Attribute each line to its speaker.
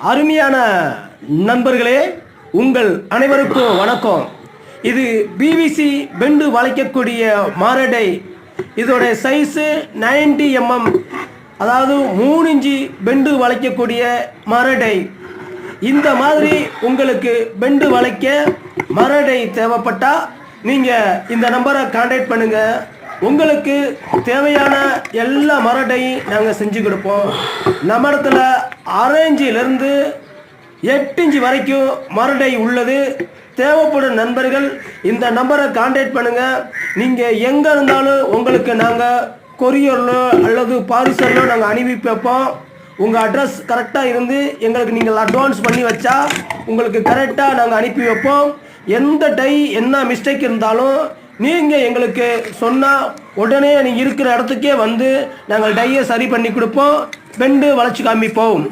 Speaker 1: அருமையான நண்பர்களே, உங்கள் அனைவருக்கும் வணக்கம். இது பிவிசி பெண்டு வளைக்கக்கூடிய மாரடை. இதோட சைஸு 90 mm, அதாவது 3 இன்ச்சு பெண்டு வளைக்கக்கூடிய மாரடை. இந்த மாதிரி உங்களுக்கு பெண்டு வளைக்க மரடை தேவைப்பட்டால் நீங்கள் இந்த நம்பரை கான்டாக்ட் பண்ணுங்கள். உங்களுக்கு தேவையான எல்லா மரடையும் நாங்கள் செஞ்சு கொடுப்போம். நம்ம இடத்துல 6 இன்ச்சிலிருந்து 8 இன்ச்சு வரைக்கும் மரடை உள்ளது. தேவைப்படும் நண்பர்கள் இந்த நம்பரை கான்டாக்ட் பண்ணுங்கள். நீங்கள் எங்கே இருந்தாலும் உங்களுக்கு நாங்கள் கொரியரிலோ அல்லது பார்சலோ நாங்கள் அனுப்பி வைப்போம். உங்கள் அட்ரஸ் கரெக்டாக இருந்து எங்களுக்கு நீங்கள் அட்வான்ஸ் பண்ணி வச்சா உங்களுக்கு கரெக்டாக நாங்கள் அனுப்பி வைப்போம். எந்த டை என்ன மிஸ்டேக் இருந்தாலும் நீங்கள் எங்களுக்கு சொன்னால் உடனே நீங்கள் இருக்கிற இடத்துக்கே வந்து நாங்கள் டையை சரி பண்ணி கொடுப்போம். பெண்டு வளைச்சி காமிப்போம்.